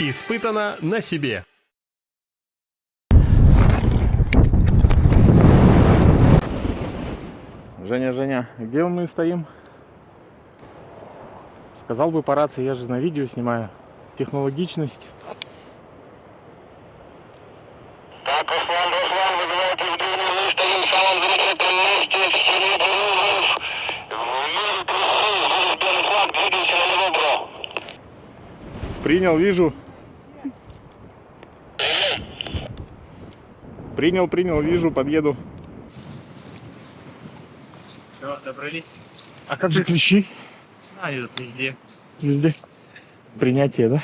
Испытано на себе. Женя, где мы стоим? Сказал бы по рации, я же на видео снимаю. Технологичность. Так, Руслан, вызывайте в дом, мы стоим в самом замечательном месте, в селе Бурузов. В белый флаг, двигаемся на него, бро. Принял, вижу. Принял, вижу, подъеду. Все, добрались. А как же ключи? Они тут везде. Везде. Принятие, да?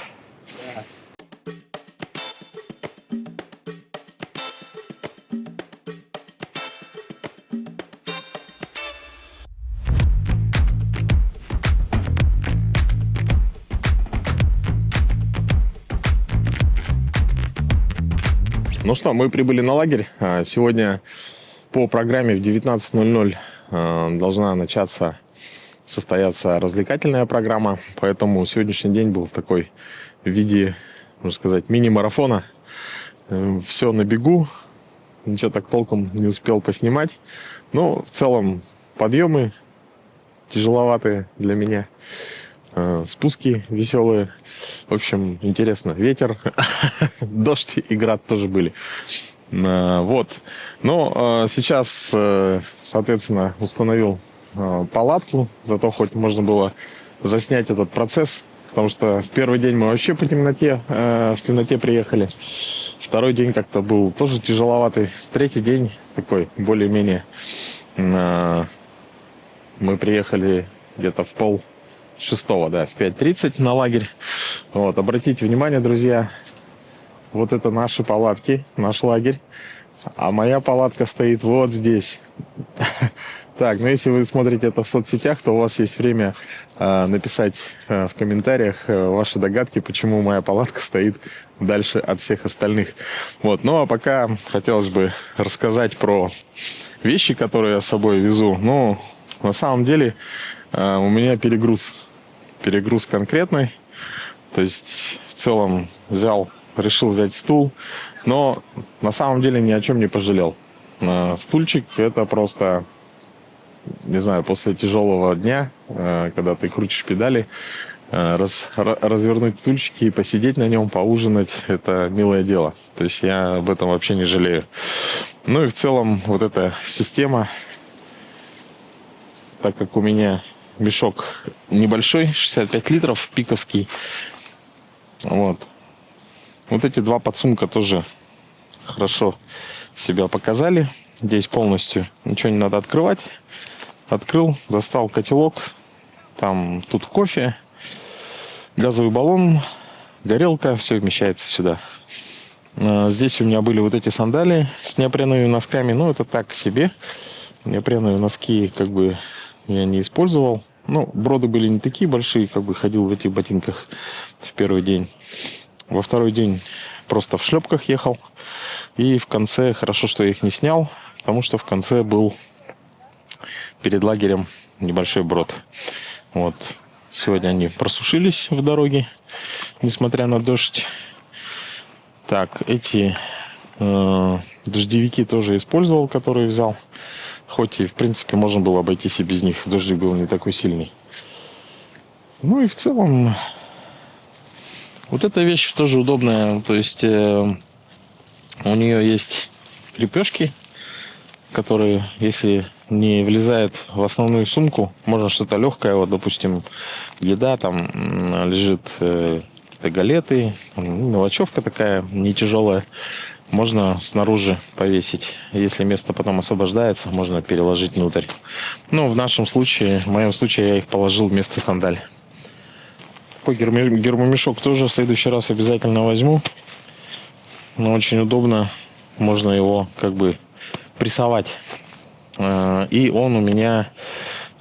Ну что, мы прибыли на лагерь. Сегодня по программе в 19:00 должна состояться развлекательная программа. Поэтому сегодняшний день был такой в виде, можно сказать, мини-марафона. Все на бегу. Ничего так толком не успел поснимать. Но в целом подъемы тяжеловатые для меня. Спуски веселые. В общем, интересно. Ветер, дождь и град тоже были. Вот. Но сейчас, соответственно, установил палатку. Зато хоть можно было заснять этот процесс. Потому что в первый день мы вообще в темноте приехали. Второй день как-то был тоже тяжеловатый. Третий день такой более-менее. Мы приехали где-то в 5:30, да, в 5:30 на лагерь. Вот, обратите внимание, друзья, вот это наши палатки, наш лагерь. А моя палатка стоит вот здесь. Так, ну если вы смотрите это в соцсетях, то у вас есть время написать в комментариях ваши догадки, почему моя палатка стоит дальше от всех остальных. Вот, ну а пока хотелось бы рассказать про вещи, которые я с собой везу. Ну, на самом деле у меня перегруз конкретный. То есть в целом решил взять стул, но на самом деле ни о чем не пожалел. Стульчик — это просто, не знаю, после тяжелого дня, когда ты крутишь педали, развернуть стульчики и посидеть на нем, поужинать — это милое дело. То есть я об этом вообще не жалею. Ну и в целом вот эта система, так как у меня мешок небольшой, 65 литров, пиковский. Вот эти два подсумка тоже хорошо себя показали. Здесь полностью ничего не надо открывать. Открыл, достал котелок. Тут кофе, газовый баллон, горелка. Все вмещается сюда. Здесь у меня были вот эти сандалии с неопреновыми носками. Ну, это так себе. Неопреновые носки как бы я не использовал. Ну, броды были не такие большие, как бы ходил в этих ботинках в первый день. Во второй день просто в шлепках ехал. И в конце, хорошо, что я их не снял, потому что в конце был перед лагерем небольшой брод. Вот. Сегодня они просушились в дороге, несмотря на дождь. Так, эти дождевики тоже использовал, которые взял. Хоть и, в принципе, можно было обойтись и без них. Дождик был не такой сильный. Ну и в целом, вот эта вещь тоже удобная. То есть у нее есть крепежки, которые, если не влезает в основную сумку, можно что-то легкое, вот, допустим, еда, там лежит какие-то галеты, мелочевка такая, не тяжелая. Можно снаружи повесить. Если место потом освобождается, можно переложить внутрь. Ну, в моем случае, я их положил вместо сандалий. Такой гермомешок тоже в следующий раз обязательно возьму. Но очень удобно. Можно его как бы прессовать. И он у меня...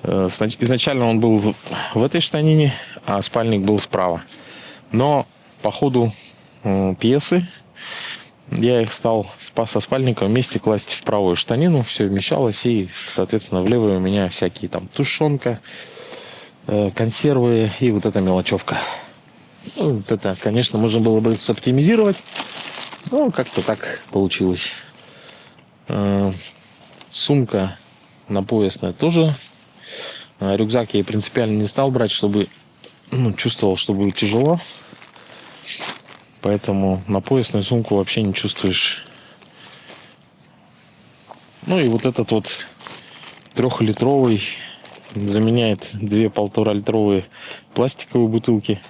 Изначально он был в этой штанине, а спальник был справа. Но по ходу пьесы я их стал со спальником вместе класть в правую штанину, все вмещалось, и, соответственно, в левую у меня всякие там тушенка, консервы и вот эта мелочевка. Ну, вот это, конечно, можно было бы соптимизировать. Ну, как-то так получилось. Сумка напоясная тоже. Рюкзак я принципиально не стал брать, чтобы чувствовал, что будет тяжело. Поэтому напоясную сумку вообще не чувствуешь. Ну и вот этот вот 3-литровый заменяет 2 1,5-литровые пластиковые бутылки.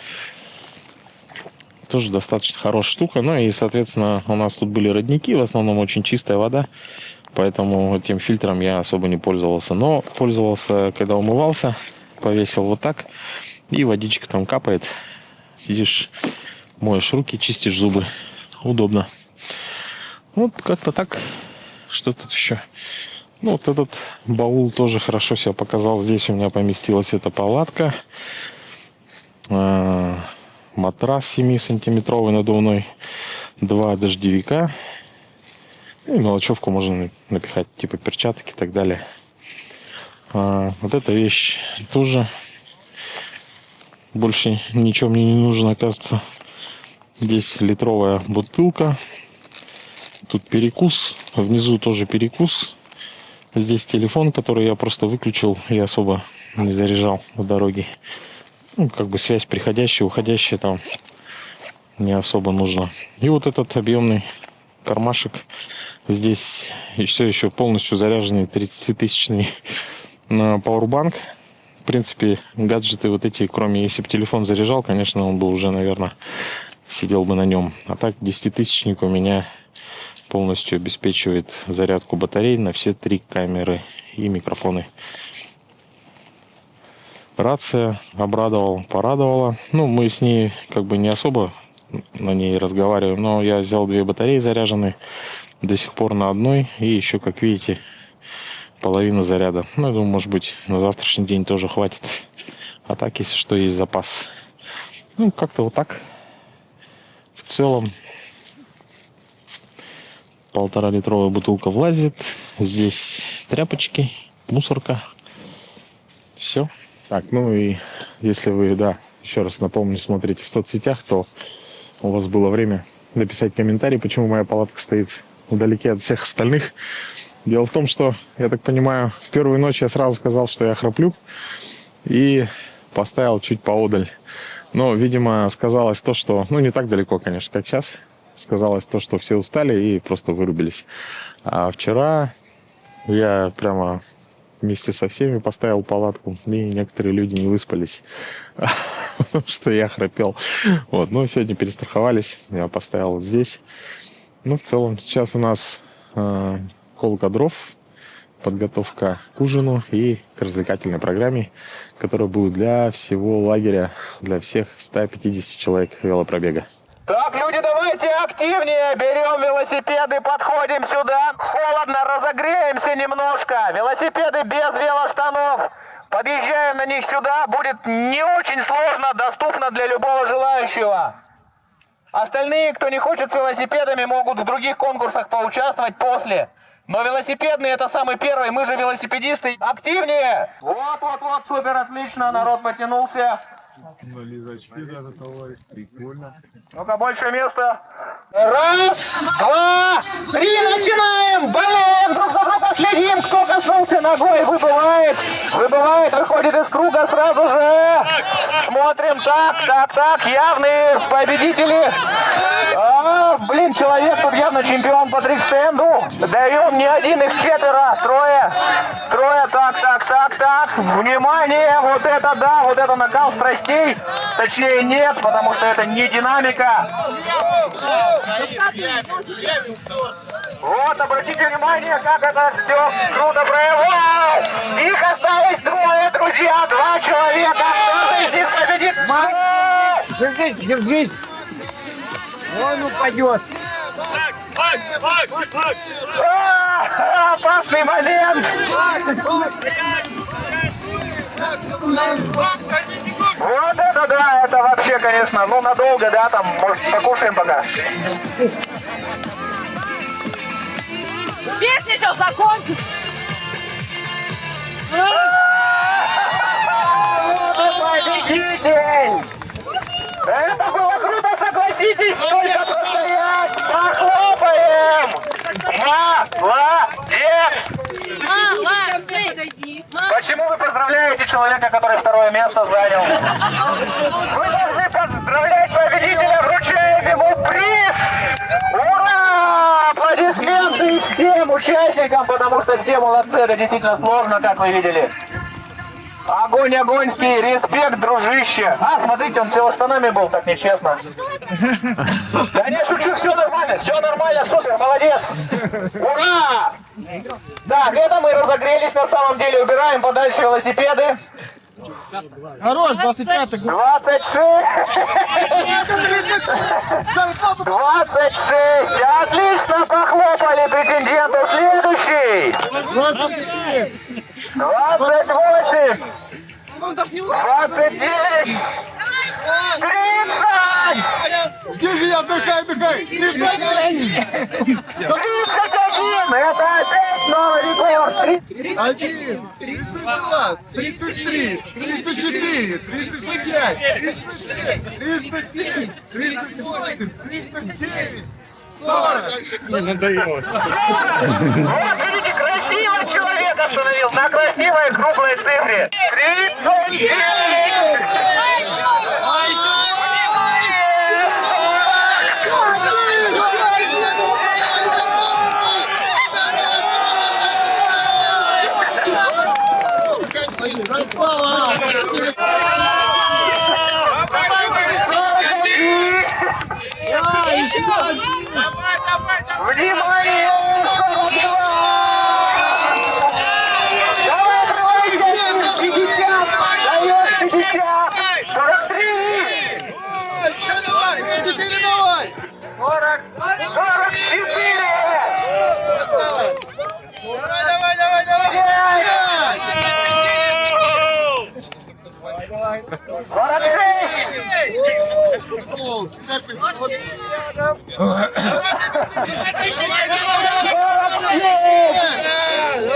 Тоже достаточно хорошая штука. Ну и, соответственно, у нас тут были родники. В основном очень чистая вода. Поэтому этим фильтром я особо не пользовался. Но пользовался, когда умывался. Повесил вот так. И водичка там капает. Сидишь, моешь руки, чистишь зубы. Удобно. Вот как-то так. Что тут еще? Ну, вот этот баул тоже хорошо себя показал. Здесь у меня поместилась эта палатка. Матрас 7-сантиметровый надувной. 2 дождевика. И мелочевку можно напихать, типа перчатки и так далее. Вот эта вещь тоже больше ничего мне не нужно, оказывается. Здесь литровая бутылка. Тут перекус. Внизу тоже перекус. Здесь телефон, который я просто выключил и особо не заряжал в дороге. Ну, как бы связь приходящая, уходящая там не особо нужна. И вот этот объемный кармашек. Здесь все еще полностью заряженный 30-тысячный пауэрбанк. В принципе, гаджеты вот эти, кроме если бы телефон заряжал, конечно, он бы уже, наверное, сидел бы на нем. А так 10-тысячник у меня полностью обеспечивает зарядку батарей на все 3 камеры и микрофоны. Рация порадовала. Ну, мы с ней как бы не особо на ней разговариваем, но я взял 2 батареи заряженные, до сих пор на одной, и еще, как видите, половина заряда. Ну, я думаю, может быть, на завтрашний день тоже хватит. А так, если что, есть запас. Ну, как-то вот так. В целом 1,5-литровая бутылка влазит. Здесь тряпочки, мусорка. Все. Так, ну и если вы, еще раз напомню, смотрите в соцсетях, то у вас было время написать комментарий, почему моя палатка стоит вдалеке от всех остальных. Дело в том, что, я так понимаю, в первую ночь я сразу сказал, что я храплю, и поставил чуть поодаль. Но, видимо, сказалось то, что... Ну, не так далеко, конечно, как сейчас. Сказалось то, что все устали и просто вырубились. А вчера я прямо вместе со всеми поставил палатку, и некоторые люди не выспались, потому что я храпел. Вот, но сегодня перестраховались, я поставил вот здесь. Ну, в целом, сейчас у нас колка дров, подготовка к ужину и к развлекательной программе, которая будет для всего лагеря, для всех 150 человек велопробега. Так, люди, давайте активнее. Берем велосипеды, подходим сюда. Холодно, разогреемся немножко. Велосипеды без велоштанов. Подъезжаем на них сюда. Будет не очень сложно, доступно для любого желающего. Остальные, кто не хочет с велосипедами, могут в других конкурсах поучаствовать после. Но велосипедные — это самый первый, мы же велосипедисты. Активнее! Вот, супер, отлично, народ потянулся. Прикольно. Ну-ка, больше места. 1, 2, 3, начинаем! Блин, друг за другом следим, кто коснулся ногой, выбывает, выходит из круга сразу же. Смотрим, так, явные победители. Блин, человек тут явно чемпион по трикстенду. Даем не один, их 4, трое, так. Внимание, вот это да, вот это накал страстей. Точнее нет, потому что это не динамика. Вот, обратите внимание, как это все круто проявилось. Их осталось 2, друзья, 2 человека. Кто из них победит? Держись! Он упадет! Опасный момент! Вот это да, это вообще, конечно, ну надолго, да, там, может, покушаем пока. Песня сейчас закончится. Вот и победитель! Это было круто, согласитесь! Только постоять! Похлопаем! Молодец! Почему вы поздравляете человека, который второе место занял? Вы должны поздравлять победителя, вручаем ему приз! Ура! Аплодисменты всем участникам, потому что все молодцы, это действительно сложно, как вы видели. Огонь огоньский, респект, дружище. А, смотрите, он всего штанами был, так нечестно. Да не шучу, все нормально, супер, молодец. Ура! Так, это мы разогрелись, на самом деле убираем подальше велосипеды. Хорош, 25-й. 26. 26. Отлично похлопали претенденту. Следующий. 27. 28. 29. 30. Держи, отдыхай. 31. 31. Это опять новый рекорд. 1, 32, 33, 34, 35, 36, 37, 38, 39, 40. Вот видите, красиво человек остановил на красивой круглой цифре. 39. Внимание! 42! Давай, открывайте! 50! Даешь 50! 43! 4 давай! 44! Давай! 46!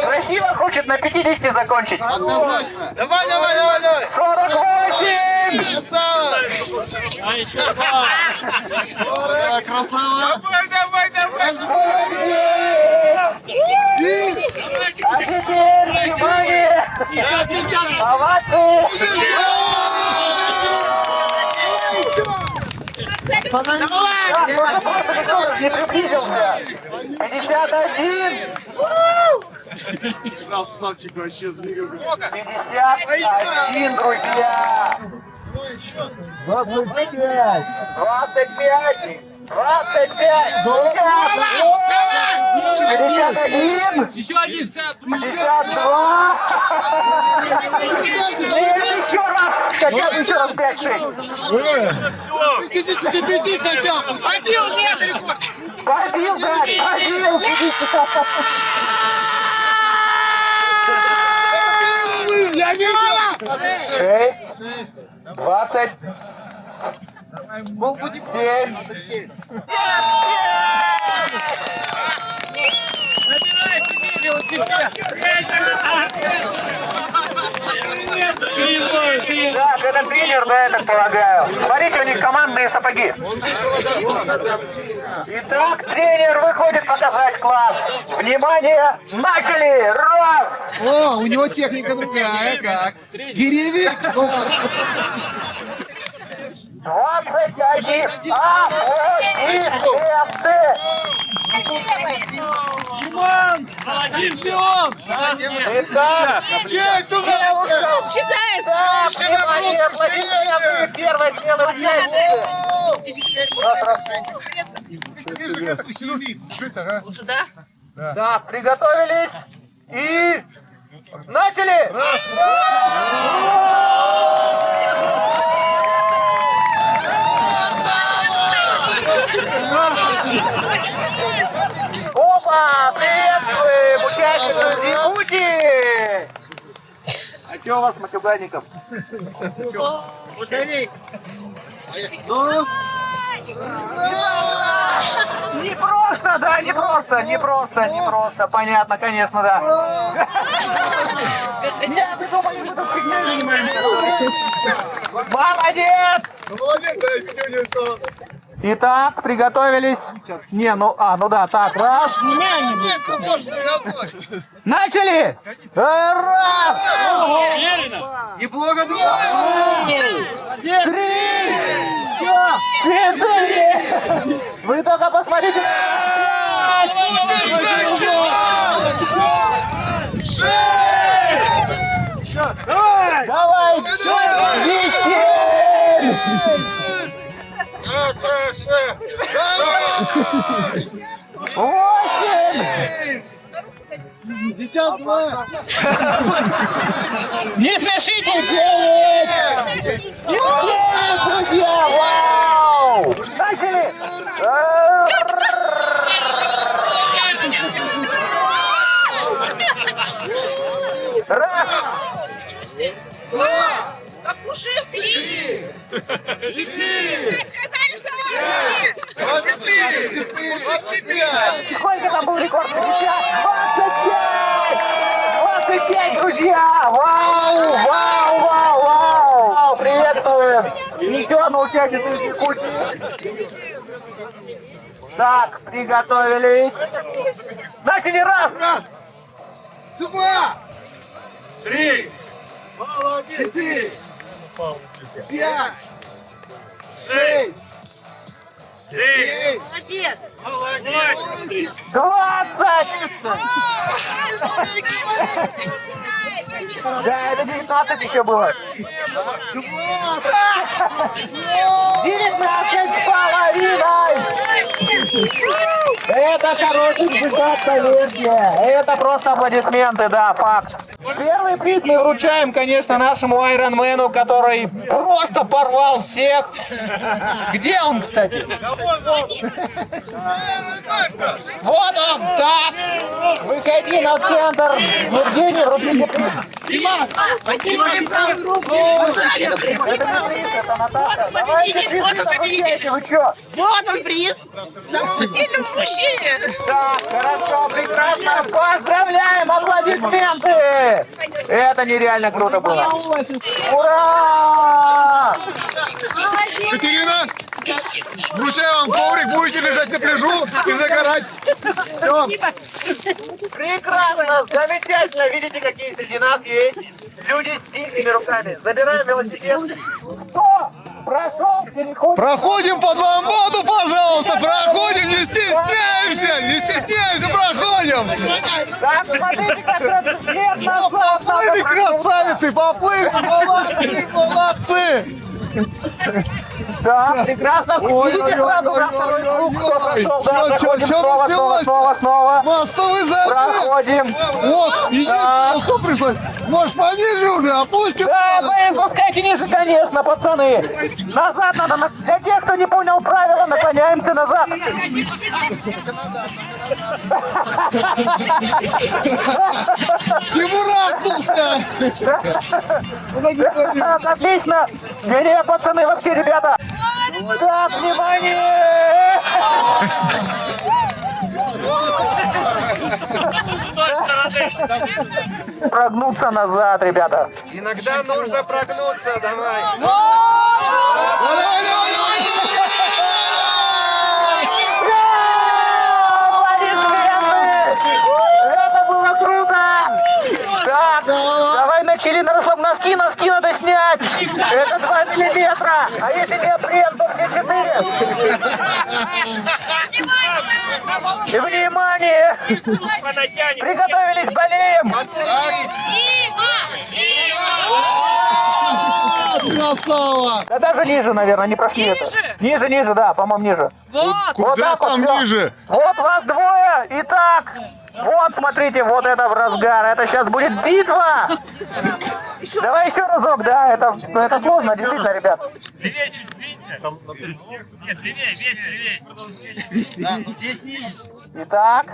Красиво хочет на 50 закончить. Однозначно! Давай! 48! Красава! Красава! Давай! А теперь, внимание! Овации! Не приблизился! 51! Красавчик вообще зверь. 51, друзья! 25! 25! 25! 51! Еще один! 52! Еще раз! Хотя бы еще раз 5-6! Идите, беги хотя бы! Побил, нет, рекорд! Побил, брат! Побил! 6, 20, 7. Набирай себе велосипед! Так, это тренер, да, я так полагаю. Смотрите, у них командные сапоги. Итак, тренер выходит показать класс. Внимание, начали! Раз! О, у него техника другая, как? Гиревик? 21! Чемпион! Итак, Есть уже! считается! Внимание, аплодисменты! Первой смены участия! Так, приготовились и начали! Опа! Приветствуем участников Димути! А что у вас, матюгайников? Не просто, да, не просто. Понятно, конечно, да. Я думаю, Молодец! Молодец, да, видео не стало. Итак, приготовились. Не, ну да, так, раз. Нет, ну можно и одной. Начали! Раз! Неплохо, два. Три! Четыре! Вы только посмотрите! Пять! Давай! Семь! Восемь! 52. Не смешите! Девять! Девять, друзья! Вау! Начали! Раз! Так уже 3. Сказали, что лучше. 24. 25. Сколько там был рекорд? 25! 25, друзья! Вау! Вау! Вау! Вау! Приветствуем! Еще одну участницу кучи. Так, приготовились. Начали! Раз! Два. 3. Молодец. 4. 5. 6. 7. Молодец. Молодец. 20! Да, это 19 еще было. 19 с половиной! Это хороший результат, поверьте. Это просто аплодисменты, да, факт. Первый приз мы вручаем, конечно, нашему айронмену, который просто порвал всех. Где он, кстати? Вот он, так. Выходи на центр. Евгений, вручите приз. Это Наташа. Давайте приз вручайте, вы что? Вот он приз. Самому сильному мужчине. Так, хорошо, прекрасно. Поздравляем, аплодисменты. Это нереально круто было. Ура! Катерина, вручаю вам коврик, будете лежать на пляжу и загорать. Все. Прекрасно, замечательно. Видите, какие среди нас есть люди с сильными руками. Забираем велосипед. Кто прошел, переходим. Проходим под ламбаду, пожалуйста, проходим, не стесняемся, проходим. Так, смотрите, как это свет назад. Поплыли, красавицы, поплыли, молодцы. Да, прекрасно. Видите, сразу на второй круг, кто прошел. Да, Чё заходим снова. Массовый забег. Проходим. Вот, единственное, что пришлось. Может, пониже уже, опустим. Да, вы спускайте ниже, конечно, пацаны. Назад надо. Для тех, кто не понял правила, наклоняемся назад. Чебуракнулся. Так, отлично. Не, пацаны, вообще, ребята. Так, внимание! С той стороны. Прогнуться назад, ребята. Иногда нужно прогнуться, давай. Аплодисменты! Это было круто! Так, давай начали на расслаб. Носки надо снять! Это 2 миллиметра! А если неопрен, то все 4! Внимание! Понатянет. Приготовились, болеем! Красава! Да даже ниже, наверное, не прошли это. Ниже, да, по-моему, ниже. Вот. Вот Куда так вот там всё. ниже? Вот вас двое. Итак, вот, смотрите, вот это в разгар. Это сейчас будет битва. Давай еще разок, да, это сложно, действительно, ребят. Левее чуть сдвинься. Нет, левее, весь левее. Здесь ниже. Итак,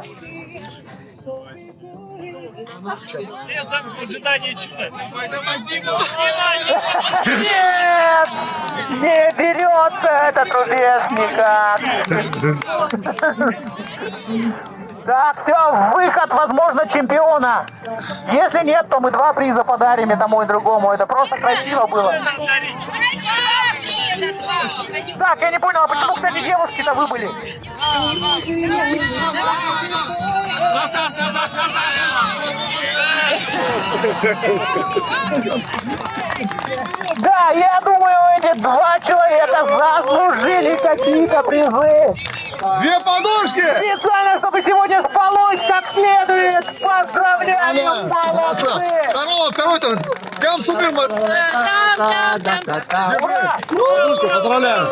Все в ожидании чуда. нет, не берется этот рубеж никак. Так, все, выход, возможно, чемпиона. Если нет, то мы 2 приза подарим и тому и другому. Это просто красиво было. Так, я не понял, а почему, кстати, девушки-то выбыли? Да, я думаю, эти 2 человека заслужили какие-то призы. 2 подушки! Специально, чтобы сегодня спалось как следует. Поздравляю, молодцы! Второй-то, прям супер. Подушка, поздравляю.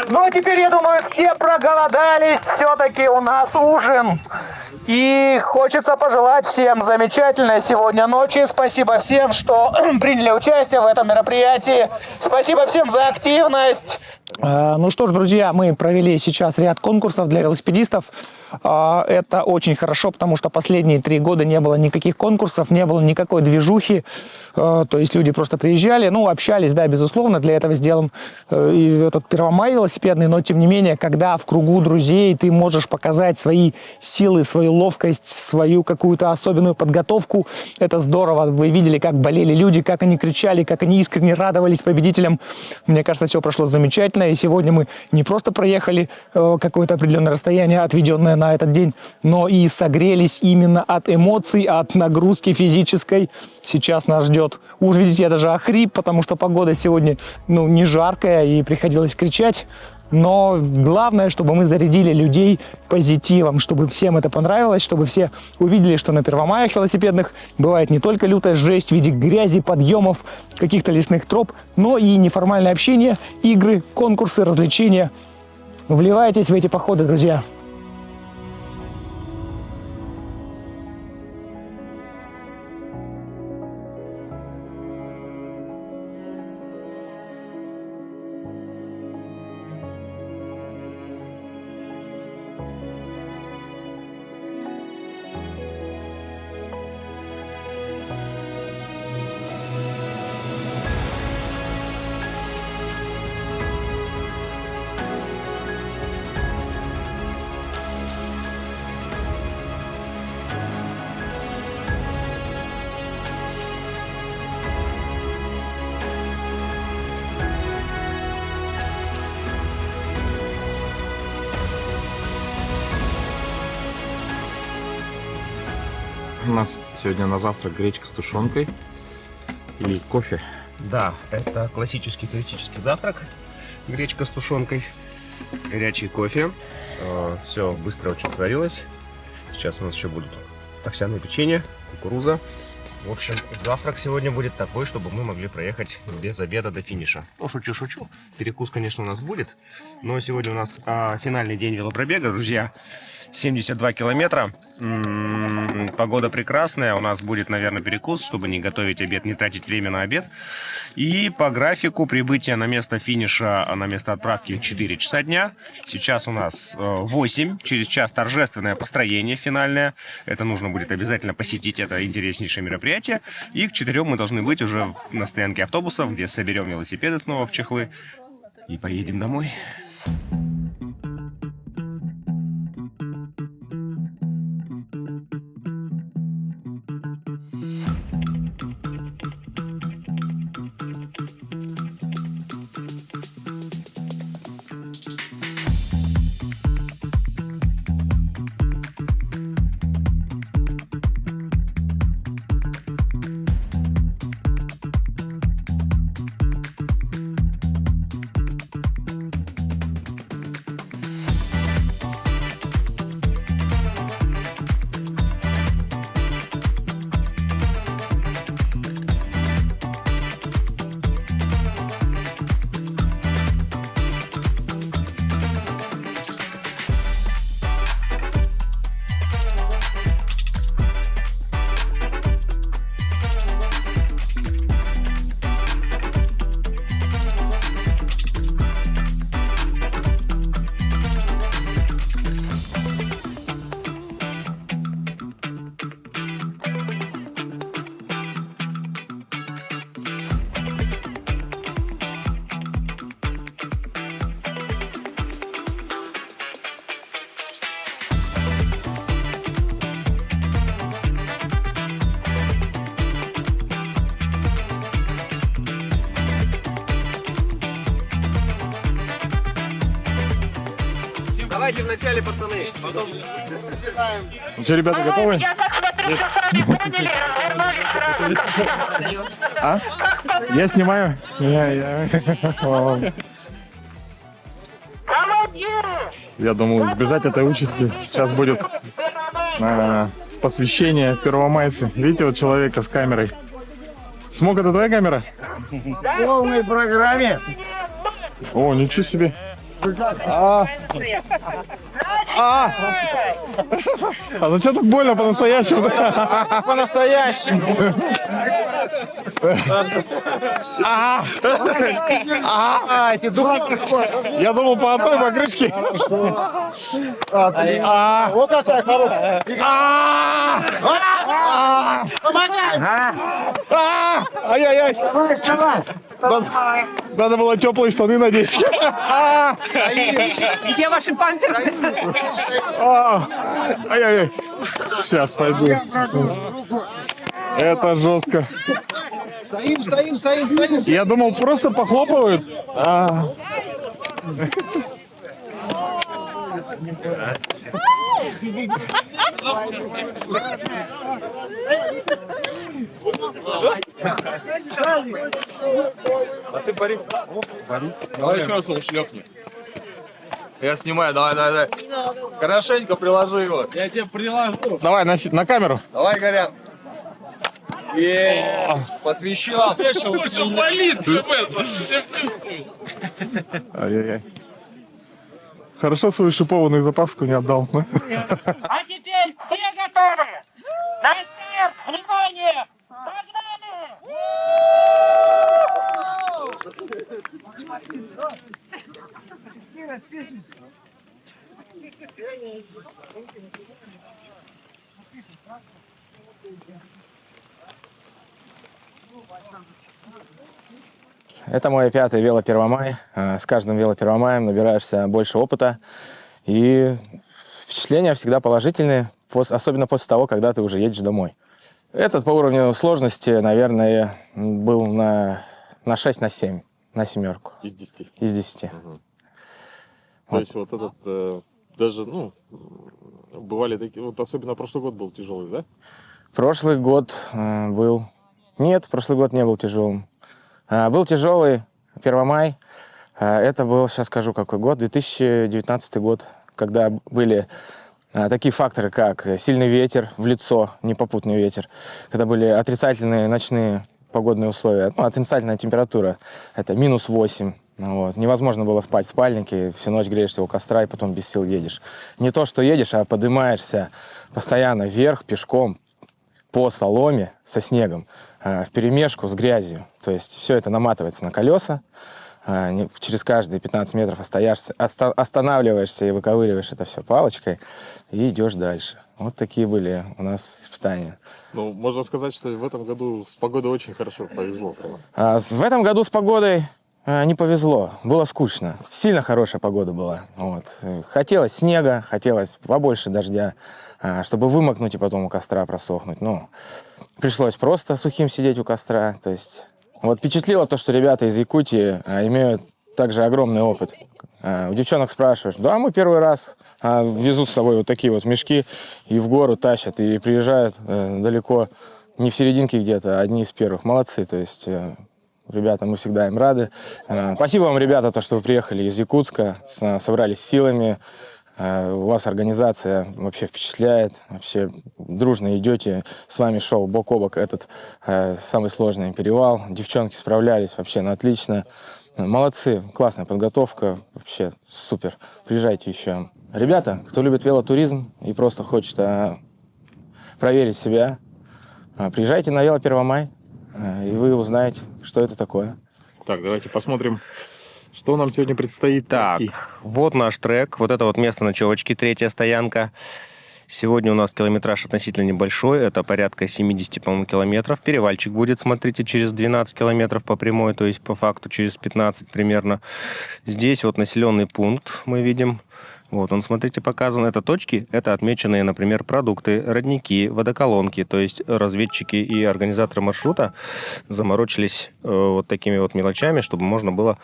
Ну, теперь, я думаю, все проголодались. Все-таки у нас ужин. И хочется пожелать всем замечательной сегодня ночи. Спасибо всем, что приняли участие в этом мероприятии. Спасибо всем за активность. Ну что ж, друзья, мы провели сейчас ряд конкурсов для велосипедистов. Это очень хорошо, потому что последние 3 года не было никаких конкурсов, не было никакой движухи. То есть люди просто приезжали, ну, общались, да, безусловно, для этого сделан и этот Первомай велосипедный, но тем не менее, когда в кругу друзей ты можешь показать свои силы, свою ловкость, свою какую-то особенную подготовку, это здорово. Вы видели, как болели люди, как они кричали, как они искренне радовались победителям. Мне кажется, все прошло замечательно, и сегодня мы не просто проехали какое-то определенное расстояние, отведенное на этот день, но и согрелись именно от эмоций, от нагрузки физической. Сейчас нас ждет. Уж видите, я даже охрип, потому что погода сегодня, ну, не жаркая, и приходилось кричать. Но главное, чтобы мы зарядили людей позитивом, чтобы всем это понравилось, чтобы все увидели, что на Первомаях велосипедных бывает не только лютая жесть в виде грязи, подъемов, каких-то лесных троп, но и неформальное общение, игры, конкурсы, развлечения. Вливайтесь в эти походы, друзья. У нас сегодня на завтрак гречка с тушенкой и кофе. Да, это классический туристический завтрак. Гречка с тушенкой, горячий кофе. Все быстро очень сварилось. Сейчас у нас еще будут овсяное печенье, кукуруза. В общем, завтрак сегодня будет такой, чтобы мы могли проехать без обеда до финиша. Ну, шучу. Перекус, конечно, у нас будет. Но сегодня у нас финальный день велопробега, друзья. 72 километра. Погода прекрасная. У нас будет, наверное, перекус, чтобы не готовить обед, не тратить время на обед. И по графику прибытия на место финиша, на место отправки 4 часа дня. Сейчас у нас 8. Через час торжественное построение финальное. Это нужно будет обязательно посетить. Это интереснейшее мероприятие. И к 4 мы должны быть уже на стоянке автобусов, где соберем велосипеды снова в чехлы и поедем домой. Давайте вначале, пацаны, потом... Ну что, ребята, готовы? Я так смотрю, что сами поняли, развернулись сразу. А? Я снимаю? Я думал избежать этой участи. Сейчас будет посвящение в Первомайце. Видите, вот человека с камерой. Смог, это твоя камера? В полной программе. О, ничего себе. А зачем так больно по-настоящему? По-настоящему. Эти дурацкие хватит. Я думал, по одной покрышке. Вот какая хорошая. Ай-яй-яй. Надо было теплые штаны надеть. Где ваши памперсы? Ай-яй-яй. Сейчас пойду. Это жестко. Стоим. Я думал, просто похлопывают. Давай еще раз его шлепни. Я снимаю, давай. Хорошенько приложу его. Я тебе приложу. Давай, на камеру. Давай, Горян. Посвящила. Больше болит, чем это. Ай-яй-яй. Хорошо свою шипованную запаску не отдал. А теперь все готовы? На старт! Внимание! Погнали! Это мой 5-й велопервомай. С каждым велопервомаем набираешься больше опыта. И впечатления всегда положительные, особенно после того, когда ты уже едешь домой. Этот по уровню сложности, наверное, был на 6, на 7, на 7. Из 10. Из 10. То есть вот этот, даже, бывали такие, вот особенно прошлый год был тяжелый, да? Прошлый год был... Нет, прошлый год не был тяжелым. Был тяжелый Первомай. Это был, сейчас скажу, какой год, 2019 год, когда были такие факторы, как сильный ветер в лицо, непопутный ветер, когда были отрицательные ночные погодные условия, отрицательная температура, это -8. Вот. Невозможно было спать в спальнике, всю ночь греешься у костра и потом без сил едешь. Не то, что едешь, а поднимаешься постоянно вверх, пешком, по соломе со снегом, вперемешку с грязью. То есть все это наматывается на колеса, через каждые 15 метров останавливаешься и выковыриваешь это все палочкой и идешь дальше. Вот такие были у нас испытания. Ну, можно сказать, что в этом году с погодой очень хорошо повезло. В этом году с погодой не повезло, было скучно. Сильно хорошая погода была. Вот. Хотелось снега, хотелось побольше дождя, чтобы вымокнуть и потом у костра просохнуть. Но пришлось просто сухим сидеть у костра. То есть, вот впечатлило то, что ребята из Якутии имеют также огромный опыт. У девчонок спрашиваешь, да, мы первый раз везут с собой вот такие вот мешки и в гору тащат, и приезжают далеко, не в серединке где-то, а одни из первых. Молодцы, то есть... Ребята, мы всегда им рады. Спасибо вам, ребята, то, что вы приехали из Якутска, собрались силами. У вас организация вообще впечатляет. Вообще дружно идете. С вами шел бок о бок этот самый сложный перевал. Девчонки справлялись вообще на отлично. Молодцы, классная подготовка. Вообще супер. Приезжайте еще. Ребята, кто любит велотуризм и просто хочет проверить себя, приезжайте на велопервомай. И вы узнаете, что это такое. Так, давайте посмотрим, что нам сегодня предстоит. Так, вот наш трек, вот это вот место ночевочки, 3-я стоянка. Сегодня у нас километраж относительно небольшой, это порядка 70, по-моему, километров. Перевальчик будет, смотрите, через 12 километров по прямой, то есть по факту через 15 примерно. Здесь вот населенный пункт мы видим. Вот, он, смотрите, показан. Это точки, это отмеченные, например, продукты, родники, водоколонки. То есть разведчики и организаторы маршрута заморочились вот такими вот мелочами, чтобы можно было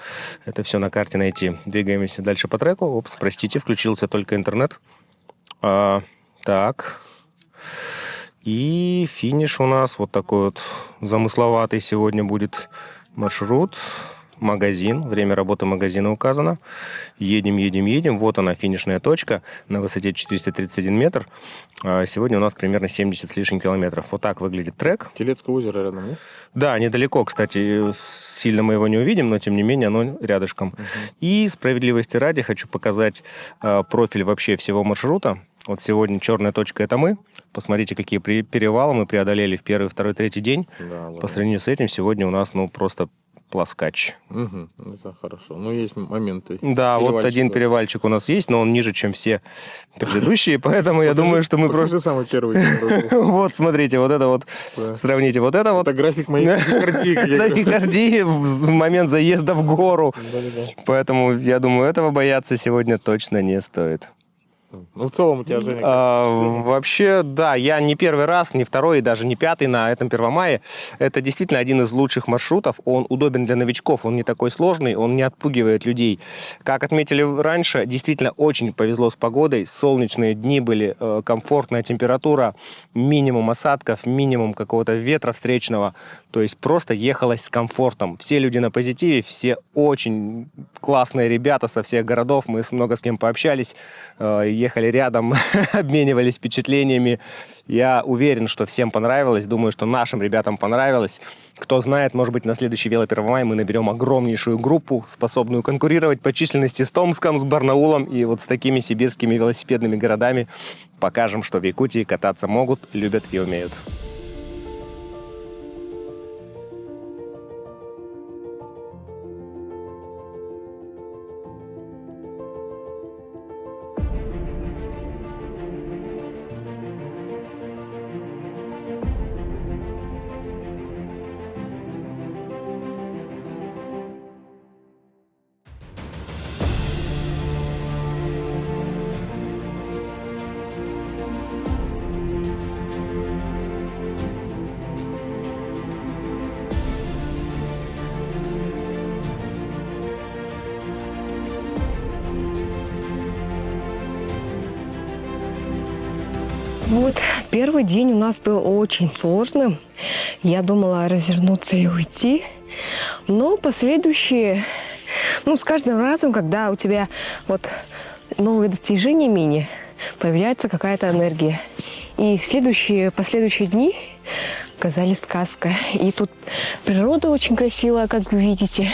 это все на карте найти. Двигаемся дальше по треку. Опс, простите, включился только интернет. Так. И финиш у нас вот такой вот замысловатый сегодня будет маршрут. Магазин, время работы магазина указано. Едем. Вот она, финишная точка на высоте 431 метр. Сегодня у нас примерно 70 с лишним километров. Вот так выглядит трек. Телецкое озеро рядом, да? Да, недалеко, кстати. Сильно мы его не увидим, но тем не менее оно рядышком. И справедливости ради хочу показать профиль вообще всего маршрута. Вот сегодня черная точка — это мы. Посмотрите, какие перевалы мы преодолели в первый, второй, третий день. Да. По сравнению с этим сегодня у нас, просто плоскач. Угу, это хорошо. Но есть моменты. Да, вот один перевальчик у нас есть, но он ниже, чем все предыдущие, поэтому я думаю, что мы просто... самый первый. Вот, смотрите, вот это вот, сравните, вот это вот. Это график моей тахикардии. Тахикардии в момент заезда в гору. Поэтому, я думаю, этого бояться сегодня точно не стоит. Ну, в целом у тебя, Женя, вообще, да, я не первый раз, не второй и даже не пятый на этом Первомае. Это действительно один из лучших маршрутов. Он удобен для новичков, он не такой сложный, он не отпугивает людей. Как отметили раньше, действительно очень повезло с погодой. Солнечные дни были, комфортная температура, минимум осадков, минимум какого-то ветра встречного. То есть просто ехалось с комфортом. Все люди на позитиве, все очень классные ребята со всех городов. Мы много с кем пообщались, ехали рядом, обменивались впечатлениями. Я уверен, что всем понравилось. Думаю, что нашим ребятам понравилось. Кто знает, может быть, на следующий Велопервомай мы наберем огромнейшую группу, способную конкурировать по численности с Томском, с Барнаулом и вот с такими сибирскими велосипедными городами. Покажем, что в Якутии кататься могут, любят и умеют. Вот, первый день у нас был очень сложным. Я думала развернуться и уйти. Но последующие, с каждым разом, когда у тебя вот новые достижения мини, появляется какая-то энергия. И последующие дни казались сказкой. И тут природа очень красивая, как вы видите.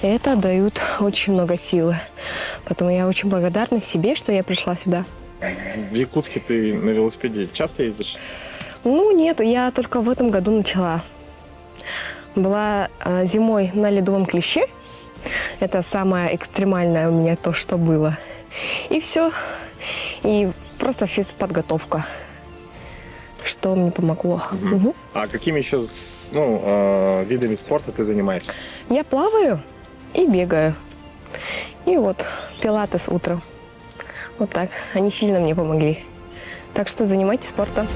И это дает очень много силы. Поэтому я очень благодарна себе, что я пришла сюда. В Якутске ты на велосипеде часто ездишь? Нет, я только в этом году начала. Была зимой на Ледовом Клеще. Это самое экстремальное у меня то, что было. И все. И просто физподготовка, что мне помогло. Угу. А какими еще видами спорта ты занимаешься? Я плаваю и бегаю. И вот пилатес утром. Вот так. Они сильно мне помогли. Так что занимайтесь спортом.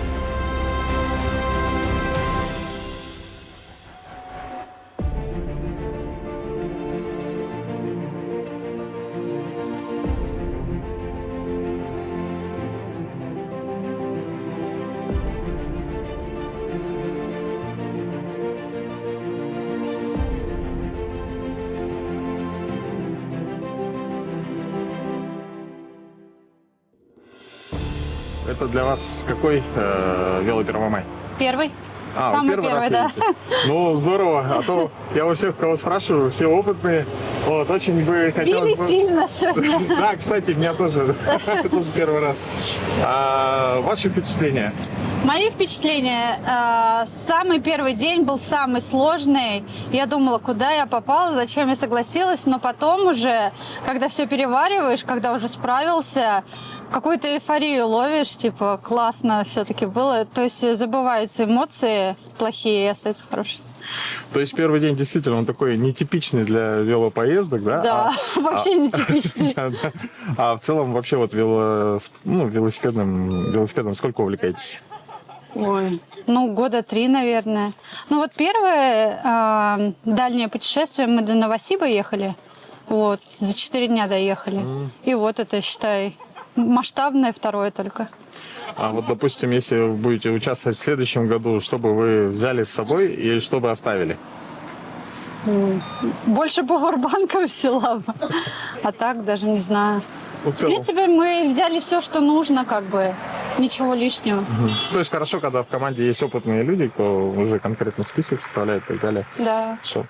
Это для вас какой велопервомай? Первый. Самый первый, да. Ну, здорово. А то я у всех, кого спрашиваю, все опытные. Вот, очень бы хотелось... Били сильно сегодня. Да, кстати, меня тоже первый раз. Ваши впечатления? Мои впечатления. Самый первый день был самый сложный. Я думала, куда я попала, зачем я согласилась. Но потом уже, когда все перевариваешь, когда уже справился, какую-то эйфорию ловишь, типа классно все-таки было. То есть забываются эмоции плохие и остаются хорошие. То есть первый день действительно он такой нетипичный для велопоездок, да? Да, вообще нетипичный. Да. А в целом вообще вот велосипедом сколько увлекаетесь? Ой, ну, 3 года, наверное. Ну, вот первое дальнее путешествие мы до Новосиба ехали. Вот, за 4 дня доехали. И вот это, считай, масштабное второе только. А вот, допустим, если вы будете участвовать в следующем году, что бы вы взяли с собой и что бы оставили? Больше пауэрбанков взяла бы. А так даже не знаю. Ну, В принципе, мы взяли все, что нужно, как бы. Ничего лишнего. То есть хорошо, когда в команде есть опытные люди, кто уже конкретно список составляет и так далее. Да. Что?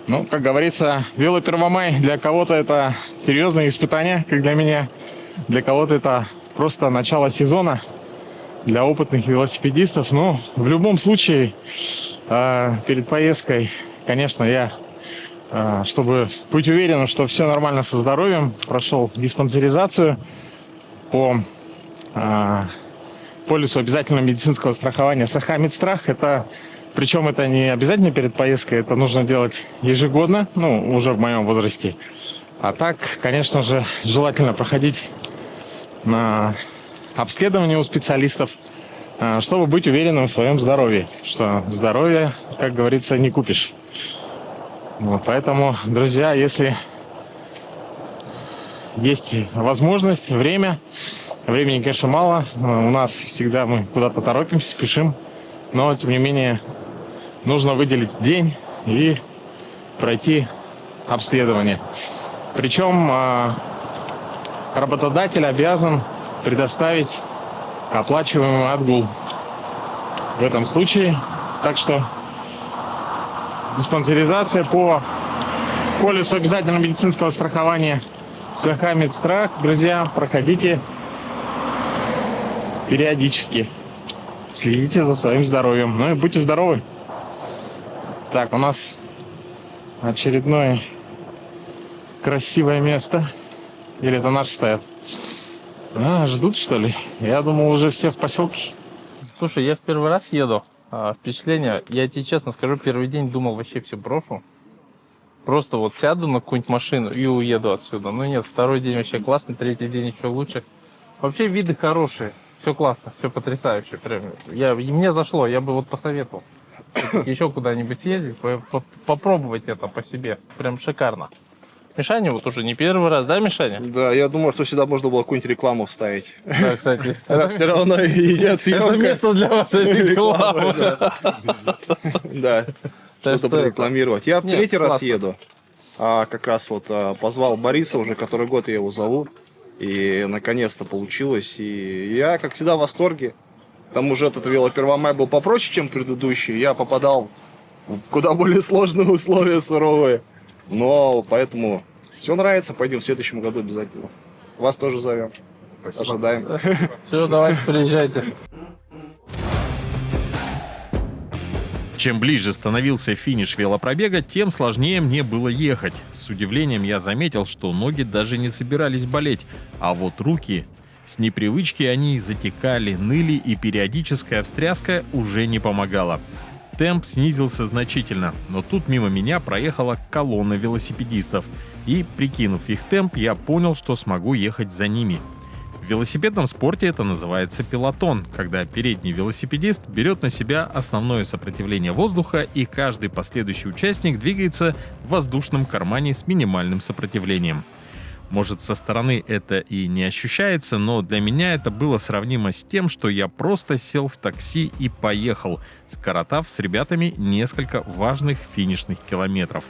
Ну, как говорится, велопервомай для кого-то это серьезное испытание, как для меня. Для кого-то это просто начало сезона для опытных велосипедистов. Но в любом случае, перед поездкой, конечно, я, чтобы быть уверенным, что все нормально со здоровьем, прошел диспансеризацию по полису обязательного медицинского страхования Сахамедстрах. Причем это не обязательно перед поездкой, это нужно делать ежегодно, ну, уже в моем возрасте. А так, конечно же, желательно проходить на обследование у специалистов, чтобы быть уверенным в своем здоровье. Что здоровье, как говорится, не купишь. Вот, поэтому, друзья, если есть возможность, времени, конечно, мало. У нас всегда мы куда-то торопимся, спешим. Но, тем не менее, нужно выделить день и пройти обследование. Причем работодатель обязан предоставить оплачиваемый отгул в этом случае. Так что диспансеризация по полису обязательного медицинского страхования Сахамедстрах, друзья, проходите периодически. Следите за своим здоровьем. Ну и будьте здоровы. Так, у нас очередное красивое место. Или это наши стоят? А, ждут, что ли? Я думал, уже все в поселке. Слушай, я в первый раз еду. Впечатление, я тебе честно скажу, первый день думал, вообще все брошу. Просто вот сяду на какую-нибудь машину и уеду отсюда. Ну нет, второй день вообще классный, третий день еще лучше. Вообще виды хорошие, все классно, все потрясающе. Прям. И мне зашло, я бы вот посоветовал. Еще куда-нибудь съездить, попробовать это по себе. Прям шикарно. Мишаня вот уже не первый раз, да, Мишаня? Да, я думаю, что сюда можно было какую-нибудь рекламу вставить. Да, кстати. Раз все равно едят съемка. Это место для вашей рекламы. Да, что-то порекламировать. Я третий раз еду. Как раз вот позвал Бориса, уже который год я его зову. И наконец-то получилось. И я, как всегда, в восторге. К тому же этот велопервомай был попроще, чем предыдущий. Я попадал в куда более сложные условия, суровые. Но поэтому все нравится. Пойдем в следующем году обязательно. Вас тоже зовем. Спасибо. Ожидаем. Все, давайте, приезжайте. Чем ближе становился финиш велопробега, тем сложнее мне было ехать. С удивлением я заметил, что ноги даже не собирались болеть, а вот руки... С непривычки они затекали, ныли, и периодическая встряска уже не помогала. Темп снизился значительно, но тут мимо меня проехала колонна велосипедистов, и, прикинув их темп, я понял, что смогу ехать за ними. В велосипедном спорте это называется пелотон, когда передний велосипедист берет на себя основное сопротивление воздуха, и каждый последующий участник двигается в воздушном кармане с минимальным сопротивлением. Может, со стороны это и не ощущается, но для меня это было сравнимо с тем, что я просто сел в такси и поехал, скоротав с ребятами несколько важных финишных километров.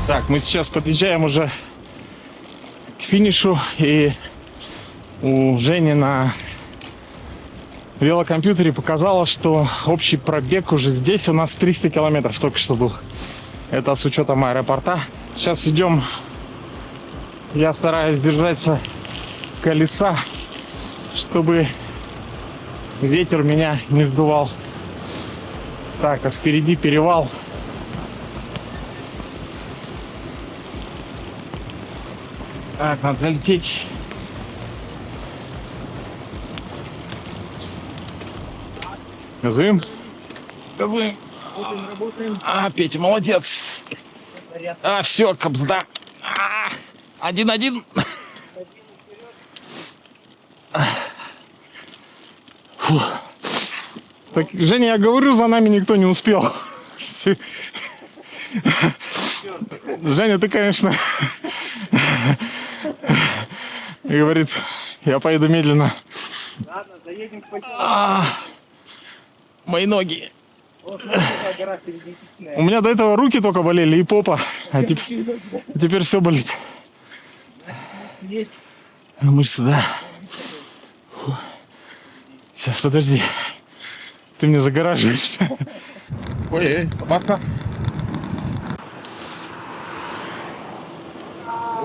Так, мы сейчас подъезжаем уже к финишу, и у Жени на велокомпьютере показало, что общий пробег уже здесь у нас 300 километров только что был. Это с учетом аэропорта. Сейчас идем, я стараюсь держаться колеса, чтобы ветер меня не сдувал. Так, а впереди перевал. Так, надо залететь. Газуем? Газуем. Петя, молодец. Все, капсда. 1-1. Так, Женя, я говорю, за нами никто не успел. Женя, ты, конечно... И говорит, я поеду медленно. Ладно, заедем к поселку. Мои ноги. У меня до этого руки только болели и попа, а теперь все болит. Мышцы, да. Сейчас, подожди. Ты мне загораживаешься. Ой, опасно.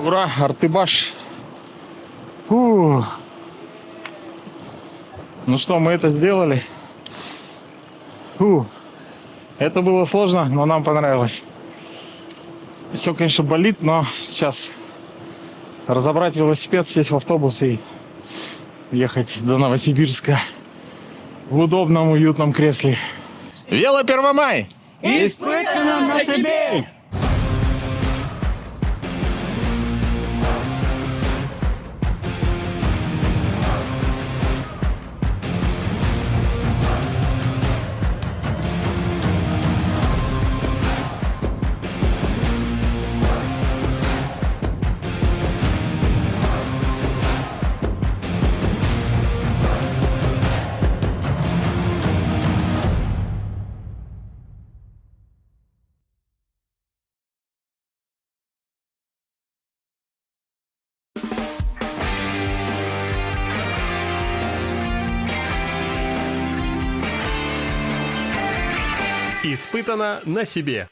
Ура, Артыбаш. Ну что, мы это сделали. Это было сложно, но нам понравилось. Все, конечно, болит, но сейчас разобрать велосипед, сесть в автобус и ехать до Новосибирска в удобном, уютном кресле. Велопервомай! Испытано на себе! испытано на себе.